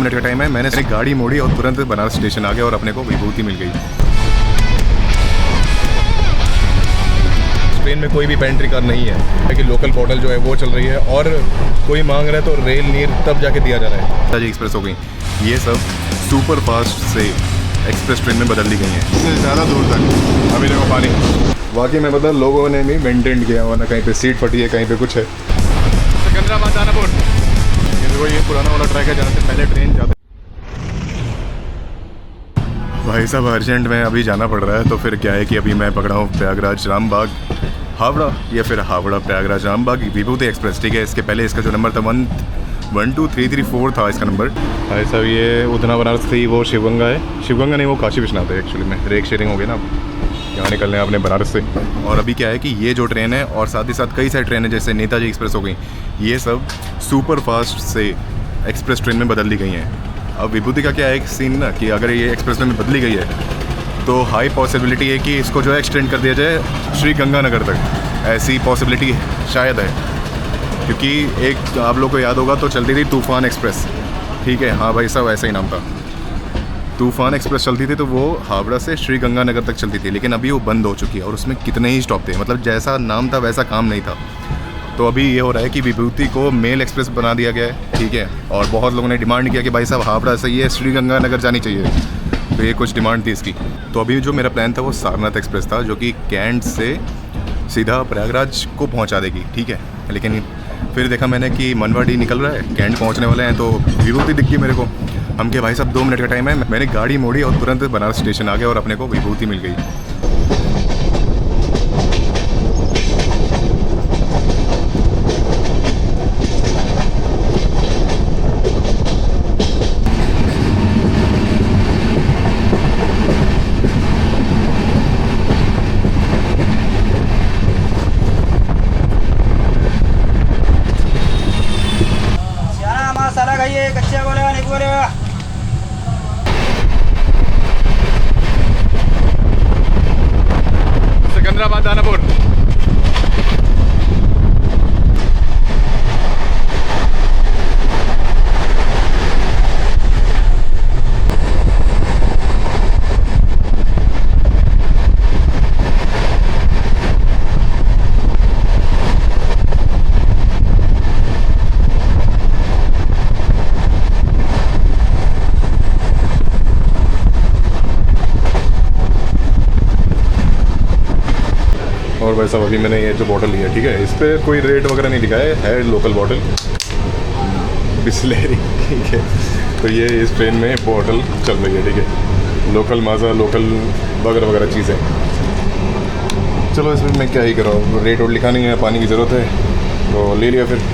Minute का time है। मैंने गाड़ी मोड़ी और तुरंत बनारस स्टेशन आ गया और अपने को विभूति मिल गई। ट्रेन में कोई भी पेंट्री कार नहीं है कि लोकल बॉटल जो है वो चल रही है, और कोई मांग रहा है तो रेल नीर तब जाके दिया जा रहा है। नेताजी एक्सप्रेस हो गई, ये सब सुपर फास्ट से एक्सप्रेस ट्रेन में बदल दी गई हैं। इससे ज़्यादा दूर तक अभी देखो पानी। वाकई में मतलब लोगों ने भी मेंटेन किया, वरना कहीं पे सीट फटी है, कहीं पे कुछ है। सिकंदराबाद दानापुर, ये देखो ये पुराना वाला ट्रैक है जहाँ से पहले ट्रेन जाती। भाई साहब अर्जेंट में अभी जाना पड़ रहा है, तो फिर क्या है कि अभी मैं पकड़ा हूँ प्रयागराज रामबाग हावड़ा, या फिर हावड़ा प्रयागराज रामबाग विभूति एक्सप्रेस। ठीक है, इसके पहले इसका जो नंबर था 12334 था इसका नंबर। भाई साहब ये उधना बनारस थी, वो शिवगंगा है, शिवगंगा नहीं वो काशी विश्वनाथ है एक्चुअली में। रेक शेयरिंग हो गई ना, यहाँ निकलने अपने बनारस से। और अभी क्या है कि ये जो ट्रेन है और साथ ही साथ कई सारी ट्रेनें जैसे नेताजी एक्सप्रेस हो गई, ये सब सुपर फास्ट से एक्सप्रेस ट्रेन में बदल दी गई हैं। अब विभूति का क्या है एक सीन ना कि अगर ये एक्सप्रेस में बदली गई है तो हाई पॉसिबिलिटी है कि इसको जो है एक्सटेंड कर दिया जाए श्री गंगानगर तक। ऐसी पॉसिबिलिटी शायद है, क्योंकि एक आप लोग को याद होगा तो चलती थी तूफ़ान एक्सप्रेस। ठीक है, हाँ भाई साहब ऐसा ही नाम था, तूफ़ान एक्सप्रेस चलती थी, तो वो हावड़ा से श्री गंगानगर तक चलती थी। लेकिन अभी वो बंद हो चुकी है और उसमें कितने ही स्टॉप थे, मतलब जैसा नाम था वैसा काम नहीं था। तो अभी ये हो रहा है कि विभूति को मेल एक्सप्रेस बना दिया गया है। ठीक है, और बहुत लोगों ने डिमांड किया कि भाई साहब हावड़ा से ये श्री गंगानगर जानी चाहिए, तो ये कुछ डिमांड थी इसकी। तो अभी जो मेरा प्लान था वो सारनाथ एक्सप्रेस था, जो कि कैंट से सीधा प्रयागराज को पहुंचा देगी। ठीक है, लेकिन फिर देखा मैंने कि मनवाड़ी निकल रहा है, कैंट पहुंचने वाले हैं, तो विभूति दिख गई मेरे को। हम के भाई साहब 2 मिनट का टाइम है। मैंने गाड़ी मोड़ी और तुरंत बनारस स्टेशन आ गया और अपने को विभूति मिल गई। मसाला खाइए, कच्चे बोलेगा नहीं बोलेगा। सिकंदराबाद दानापुर, और भाई साहब अभी मैंने ये जो बॉटल लिया, ठीक है, इस पर कोई रेट वगैरह नहीं लिखा है लोकल बॉटल बिस्लेरी। ठीक है, तो ये इस ट्रेन में बॉटल चल रही है। ठीक है, लोकल माजा, लोकल वगैरह वगैरह चीज़ें। चलो इसमें मैं क्या ही कर रहा हूँ, रेट और लिखा नहीं है, पानी की ज़रूरत है तो ले लिया फिर।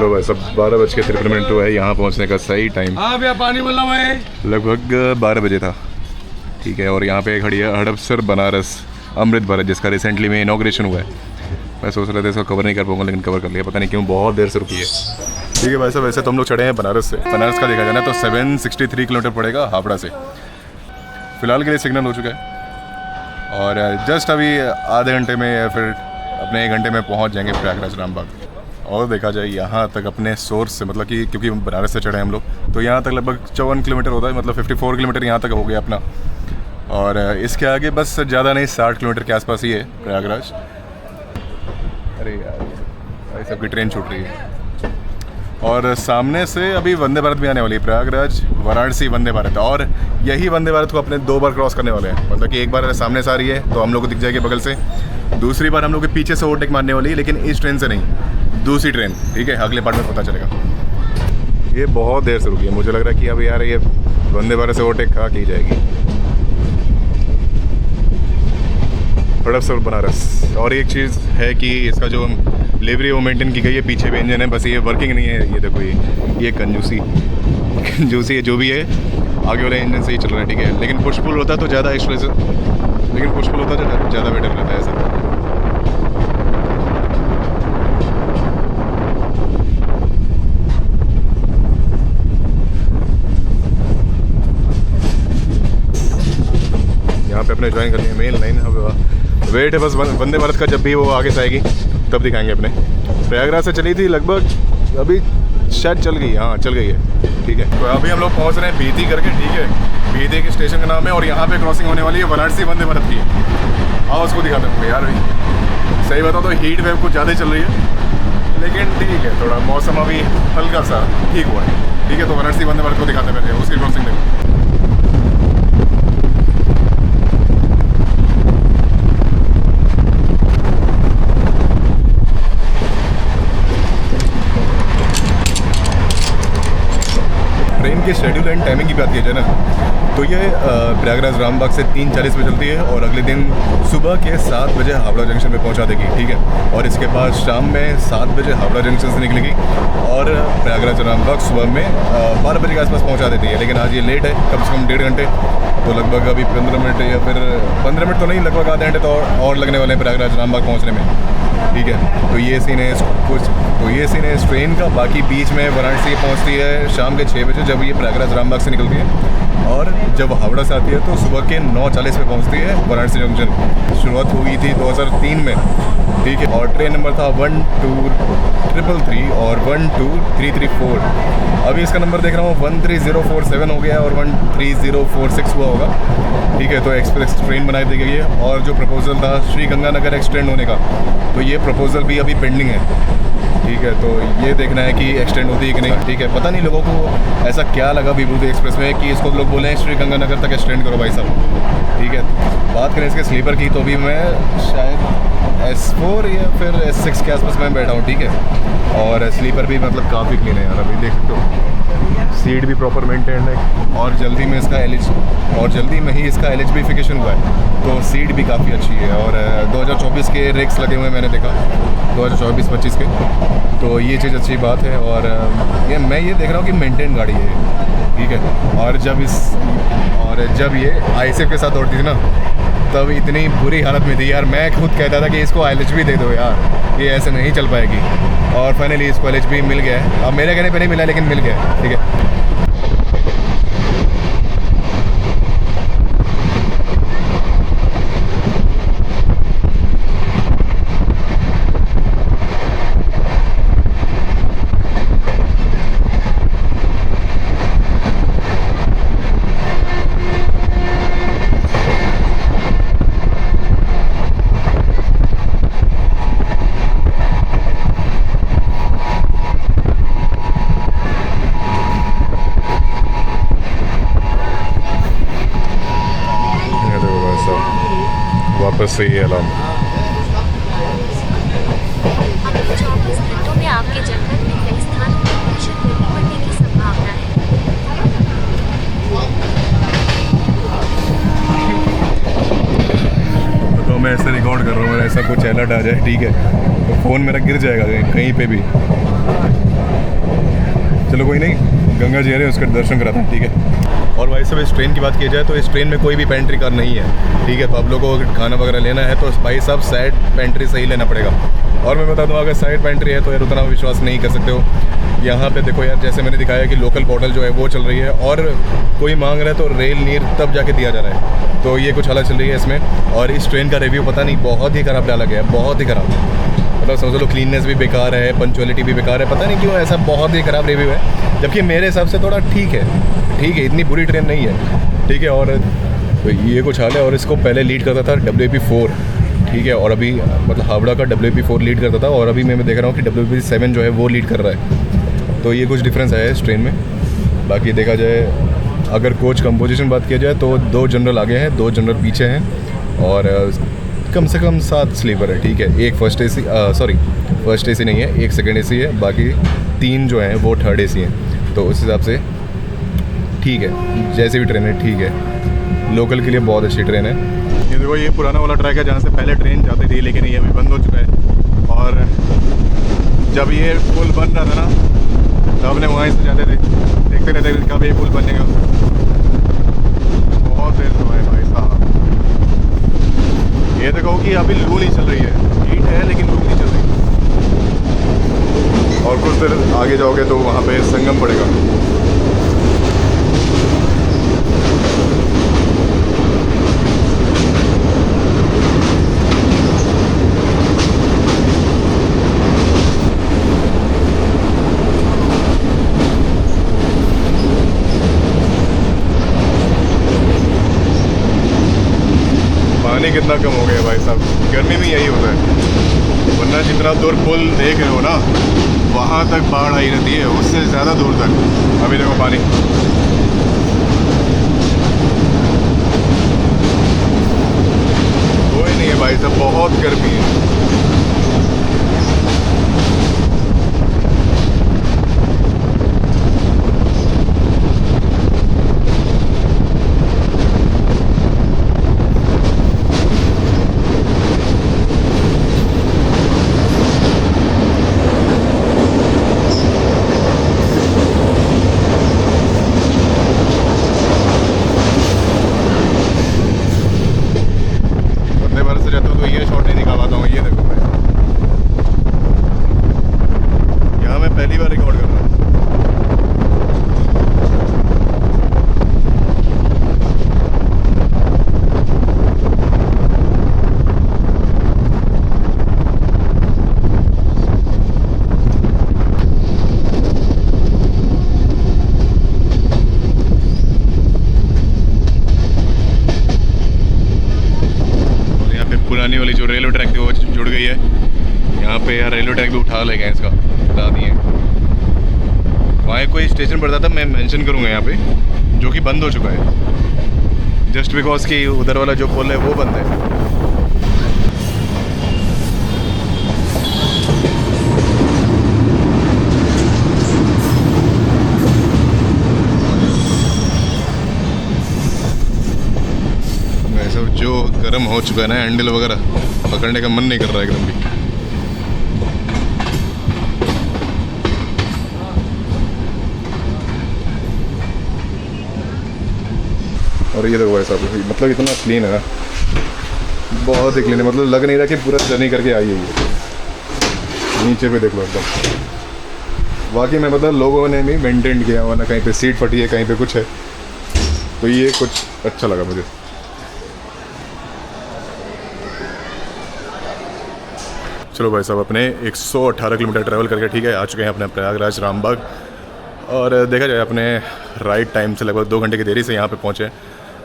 लो भाई सब 12:53 हुआ है, यहाँ पहुँचने का सही टाइम। हाँ भैया पानी बोल रहा है। लगभग 12 बजे था। ठीक है, और यहाँ पे खड़ी है हड़पसर बनारस अमृत भारत, जिसका रिसेंटली में इनॉग्रेशन हुआ है। मैं सोच रहा था इसको कवर नहीं कर पाऊंगा, लेकिन कवर कर लिया, पता नहीं क्यों बहुत देर से रुकी है। ठीक है भाई साहब, वैसे तो हम लोग चढ़े हैं बनारस से। बनारस का देखा जाए ना तो 763 किलोमीटर पड़ेगा हावड़ा से। फ़िलहाल के लिए सिग्नल हो चुका है और जस्ट अभी आधे घंटे में या फिर अपने 1 घंटे में पहुँच जाएंगे प्रयागराज रामबाग। और देखा जाए यहाँ तक अपने सोर्स से, मतलब कि क्योंकि बनारस से चढ़े हैं हम लोग, तो यहाँ तक लगभग 54 किलोमीटर होता है, मतलब 54 किलोमीटर यहाँ तक हो गया अपना। और इसके आगे बस ज़्यादा नहीं 60 किलोमीटर के आसपास ही है प्रयागराज। अरे यार भाई सबकी ट्रेन छूट रही है। और सामने से अभी वंदे भारत भी आने वाली है, प्रयागराज वाराणसी वंदे भारत। और यही वंदे भारत को अपने 2 बार क्रॉस करने वाले हैं, मतलब कि एक बार सामने से आ रही है तो हम लोग को दिख जाएगी बगल से, दूसरी बार हम लोग के पीछे से ओवरटेक मारने वाली है, लेकिन इस ट्रेन से नहीं, दूसरी ट्रेन। ठीक है, अगले पार्ट में पता चलेगा। ये बहुत देर से रुकी है, मुझे लग रहा है कि अब यार ये वंदे भारत से ओवरटेक कहाँ की जाएगी। हड़पसर बनारस। और एक चीज़ है कि इसका जो डिलीवरी वो मेंटेन की गई है, पीछे भी इंजन है, बस ये वर्किंग नहीं है। ये देखो, ये कंजूसी है जो भी है, आगे वाले इंजन से ही चल रहा है। ठीक है, लेकिन पुश पुल होता तो ज़्यादा एक्सप्रेसिव, लेकिन पुश पुल होता तो ज़्यादा बेटर रहता है ऐसा। यहाँ पे अपने ज्वाइन करनी है मेन लाइन। अब वेट है बस वंदे भारत का, जब भी वो आगे से आएगी तब दिखाएंगे अपने। प्रयागराज से चली थी लगभग, अभी शायद चल गई, हाँ चल गई है। ठीक है, तो अभी हम लोग पहुँच रहे हैं बीती करके। ठीक है, बीती के स्टेशन का नाम है, और यहाँ पे क्रॉसिंग होने वाली है वाराणसी वंदे भारत की। हाँ, उसको दिखाते हैं यार। भाई सही बताओ तो हीट वेव कुछ ज़्यादा ही चल रही है, लेकिन ठीक है, थोड़ा मौसम अभी हल्का सा ठीक हुआ है। ठीक है, तो वाराणसी वंदे भारत को दिखाते पहले, उसकी क्रॉसिंग देखो। ट्रेन के शेड्यूल एंड टाइमिंग की बात की जाए ना, तो ये प्रयागराज रामबाग से 3:40 पे चलती है, और अगले दिन सुबह के 7 बजे हावड़ा जंक्शन पे पहुंचा देगी। ठीक है, और इसके बाद शाम में 7 बजे हावड़ा जंक्शन से निकलेगी, और प्रयागराज रामबाग सुबह में 12 बजे के आसपास पहुंचा देती है। लेकिन आज ये लेट है, कम से कम 1.5 घंटे, तो लगभग अभी 15 मिनट या फिर 15 मिनट तो नहीं, लगभग आधे घंटे तो और लगने वाले हैं प्रयागराज रामबाग पहुँचने में। ठीक है, तो ये सीन है इस ट्रेन का। बाकी बीच में वाराणसी पहुंचती है शाम के 6 बजे, जब ये प्रयागराज रामबाग से निकलती है, और जब हावड़ा से आती है तो सुबह के 9:40 पे पहुंचती है वाराणसी जंक्शन। शुरुआत हुई थी 2003 में। ठीक है, और ट्रेन नंबर था 12333 और 12334। अभी इसका नंबर देख रहा हूँ 13047 हो गया और 13046 हुआ होगा। ठीक है, तो एक्सप्रेस ट्रेन बनाई दी गई है। और जो प्रपोजल था श्री गंगानगर एक्सटेंड होने का, तो ये प्रपोजल भी अभी पेंडिंग है। ठीक है, तो ये देखना है कि एक्सटेंड होती है कि नहीं। ठीक है, पता नहीं लोगों को ऐसा क्या लगा विभूति एक्सप्रेस में कि इसको लोग बोले हैं श्री गंगानगर तक एक्सटेंड करो भाई साहब। ठीक है, बात करें इसके स्लीपर की, तो भी मैं शायद S4 या फिर S6 के आसपास मैं बैठा हूँ। ठीक है, और स्लीपर भी मतलब काफ़ी क्लीन है यार, अभी देख सकते हो, सीट भी प्रॉपर मेंटेन है, और जल्दी में इसका एलिजिबिफिकेशन हुआ है, तो सीट भी काफ़ी अच्छी है। और 2024 के रेक्स लगे हुए हैं, मैंने देखा 2024-25 के, तो ये चीज़ अच्छी बात है। और मैं ये देख रहा हूँ कि मेंटेन गाड़ी है। ठीक है, और जब ये ISF के साथ दौड़ती थी ना, तब इतनी बुरी हालत में थी यार, मैं खुद कहता था कि इसको LHB दे दो यार, ये ऐसे नहीं चल पाएगी। और फाइनली इसको LHB मिल गया है। अब मेरे कहने पे नहीं मिला, लेकिन मिल गया। ठीक है, वापस से ये अलार्म। अगले 24 घंटों में आपके जनपद में कई स्थानों पर भीषण गर्मी पड़ने की संभावना है। तो मैं ऐसे रिकॉर्ड कर रहा हूँ, ऐसा कुछ अलर्ट आ जाए, ठीक है, तो फ़ोन मेरा गिर जाएगा कहीं पे भी। चलो कोई नहीं, गंगा जी आ रहे हैं, उसका दर्शन कराते हैं। ठीक है, और भाई साहब इस ट्रेन की बात की जाए तो इस ट्रेन में कोई भी पेंट्री कार नहीं है। ठीक है, तो आप लोगों को खाना वगैरह लेना है तो भाई साहब साइड पेंट्री से ही लेना पड़ेगा। और मैं बता दूं, अगर साइड पेंट्री है तो यार उतना विश्वास नहीं कर सकते हो। यहाँ पे देखो यार, जैसे मैंने दिखाया कि लोकल बॉटल जो है वो चल रही है, और कोई मांग रहा है तो रेल नीर तब जाके दिया जा रहा है, तो ये कुछ हालत चल रही है इसमें। और इस ट्रेन का रिव्यू पता नहीं बहुत ही ख़राब डाला गया है, बहुत ही ख़राब, मतलब समझ लो क्लीननेस भी बेकार है, पंचुअलिटी भी बेकार है, पता नहीं क्यों ऐसा बहुत ही ख़राब रिव्यू है। जबकि मेरे हिसाब से थोड़ा ठीक है, इतनी बुरी ट्रेन नहीं है। ठीक है, और तो ये कुछ हाल है। और इसको पहले लीड करता था WP4, ठीक है, और अभी मतलब हावड़ा का WP4 लीड करता था, और अभी मैं देख रहा हूँ कि WP7 जो है वो लीड कर रहा है। तो ये कुछ डिफरेंस है इस ट्रेन में। बाकी देखा जाए अगर कोच कंपोजिशन बात किया जाए तो 2 जनरल आगे हैं, 2 जनरल पीछे हैं और कम से कम 7 स्लीपर है, ठीक है। एक फर्स्ट एसी नहीं है, एक सेकंड एसी है, बाकी 3 जो हैं वो थर्ड एसी हैं। तो उस हिसाब से ठीक है, जैसे भी ट्रेन है ठीक है, लोकल के लिए बहुत अच्छी ट्रेन है। ये देखो ये पुराना वाला ट्रैक है जहाँ से पहले ट्रेन जाती थी, लेकिन ये अभी बंद हो चुका है। और जब ये पुल बन रहा था ना तो हमने वहीं से जाते थे, देखते रहते थे कब ये पुल बनेगा। बहुत देर हुआ है भाई साहब। ये देखो कि अभी लू नहीं चल रही है, हीट है लेकिन लू नहीं चल रही। और कुछ देर आगे जाओगे तो वहाँ पे संगम पड़ेगा। पानी कितना कम हो गया भाई साहब, गर्मी में यही होता है। वरना जितना दूर पुल देख रहे हो ना वहाँ तक बाढ़ आई रहती है, उससे ज़्यादा दूर तक। अभी देखो पानी कोई नहीं है भाई साहब, बहुत गर्मी है। पहली बार रिकॉर्ड कर रहा हूँ। और यहाँ पे पुरानी वाली जो रेलवे ट्रैक थी वो जुड़ गई है। यहाँ पे यार रेलवे ट्रैक भी उठा ले गए, इसका बता दिए। वहाँ कोई स्टेशन पड़ता था, मैं मेंशन करूँगा यहाँ पे, जो कि बंद हो चुका है जस्ट बिकॉज कि उधर वाला जो पुल है वो बंद है। वैसे जो गर्म हो चुका है ना, हैंडल वगैरह पकड़ने का मन नहीं कर रहा है एकदम भी। और ये देखो भाई साहब, मतलब इतना क्लीन है ना, बहुत ही क्लीन है। मतलब लग नहीं रहा कि पूरा जर्नी करके आई है ये। नीचे पे देख लो एकदम वाकई में, मतलब लोगों ने भी मेंटेन किया हुआ ना, कहीं पे सीट फटी है, कहीं पे कुछ है, तो ये कुछ अच्छा लगा मुझे। चलो भाई साहब, अपने 118 किलोमीटर ट्रैवल करके ठीक है आ चुके हैं अपने प्रयागराज रामबाग। और देखा जाए अपने राइट टाइम से लगभग 2 घंटे की देरी से यहाँ पे पहुँचे।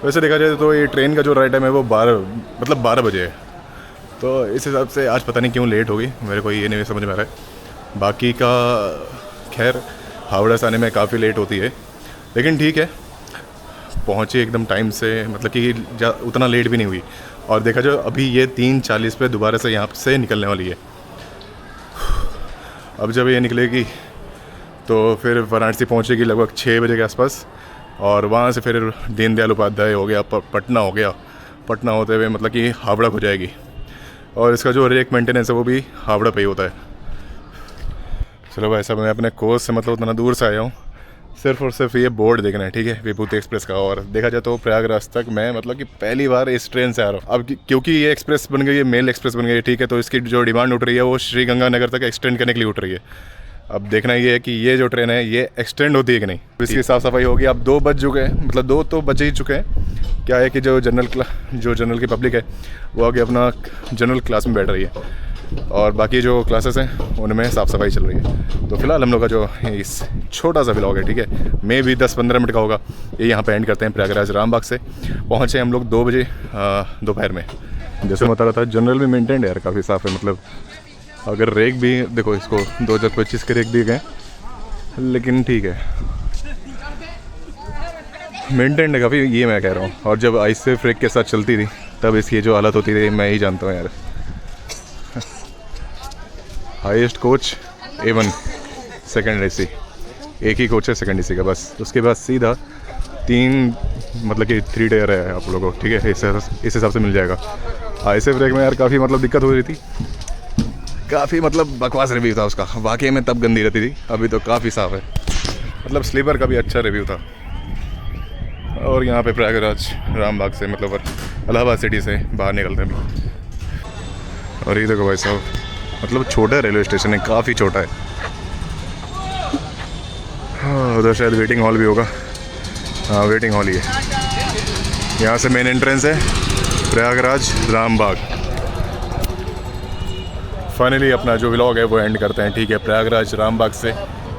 वैसे देखा जाए तो ये ट्रेन का जो राइट टाइम है वो 12 बजे है। तो इस हिसाब से आज पता नहीं क्यों लेट होगी, मेरे को ये नहीं समझ में आ रहा है। बाकी का खैर हावड़ा से आने में काफ़ी लेट होती है, लेकिन ठीक है पहुँचे एकदम टाइम से, मतलब कि उतना लेट भी नहीं हुई। और देखा जाए अभी ये 3:40 पे दोबारा से यहाँ से निकलने वाली है। अब जब ये निकलेगी तो फिर वाराणसी पहुँचेगी लगभग 6 बजे के आसपास, और वहाँ से फिर दीनदयाल उपाध्याय हो गया, पटना हो गया, पटना होते हुए मतलब कि हावड़ा को जाएगी। और इसका जो रेक मेंटेनेंस है वो भी हावड़ा पे ही होता है। चलो भाई साहब, मैं अपने कोच से मतलब उतना दूर से आया हूँ सिर्फ और सिर्फ ये बोर्ड देखना है, ठीक है, विभूति एक्सप्रेस का। और देखा जाए तो प्रयागराज तक मैं मतलब कि पहली बार इस ट्रेन से आ रहा हूँ। अब क्योंकि ये एक्सप्रेस बन गई है, मेल एक्सप्रेस बन गई है, ठीक है, तो इसकी जो डिमांड उठ रही है वो श्री गंगानगर तक एक्सटेंड करने के लिए उठ रही है। अब देखना ये है कि ये जो ट्रेन है ये एक्सटेंड होती है कि नहीं। इसकी साफ़ सफाई होगी। अब 2 बज चुके हैं, मतलब 2 तो बज ही चुके हैं। क्या है कि जो जनरल की पब्लिक है वो आगे अपना जनरल क्लास में बैठ रही है, और बाकी जो क्लासेस हैं उनमें साफ़ सफाई चल रही है। तो फिलहाल हम लोग का जो इस छोटा सा व्लॉग है, ठीक है, मे भी 10-15 मिनट का होगा, ये यहाँ पे एंड करते हैं। प्रयागराज रामबाग से पहुँचे हम लोग 2 बजे दोपहर में। जैसे बता रहा था जनरल भी मेंटेन्ड है यार, काफ़ी साफ़ है। मतलब अगर रेक भी देखो, इसको 2025 के रेक दिए गए, लेकिन ठीक है, मेंटेन है काफ़ी, ये मैं कह रहा हूँ। और जब आइसे फ्रेक के साथ चलती थी तब इसकी जो हालत होती थी मैं ही जानता हूँ यार। Highest coach A1 second AC, एक ही कोच है सेकंड AC का बस। उसके बाद सीधा 3 मतलब कि 3 टायर है आप लोगों को, ठीक है, इस हिसाब से मिल जाएगा। आइसे फ्रेक में यार काफ़ी मतलब दिक्कत हो रही थी, काफ़ी मतलब बकवास रिव्यू था उसका वाकई में, तब गंदी रहती थी, अभी तो काफ़ी साफ़ है। मतलब स्लीपर का भी अच्छा रिव्यू था। और यहाँ पे प्रयागराज रामबाग से मतलब इलाहाबाद सिटी से बाहर निकलते हैं अभी। और ये देखो भाई साहब, मतलब छोटा रेलवे स्टेशन है, काफ़ी छोटा है। हाँ, उधर शायद वेटिंग हॉल भी होगा। हाँ, वेटिंग हॉल ही है। यहाँ से मेन एंट्रेंस है प्रयागराज रामबाग। फाइनली अपना जो व्लॉग है वो एंड करते हैं, ठीक है। प्रयागराज रामबाग से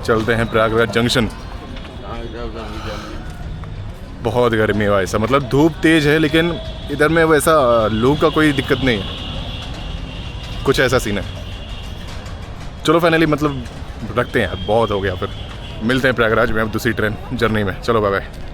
चलते हैं प्रयागराज जंक्शन। बहुत गर्मी है भाई साहब, मतलब धूप तेज़ है, लेकिन इधर में वैसा लू का कोई दिक्कत नहीं है, कुछ ऐसा सीन है। चलो फाइनली मतलब रखते हैं यार, बहुत हो गया, फिर मिलते हैं प्रयागराज में अब दूसरी ट्रेन जर्नी में। चलो बाय बाय।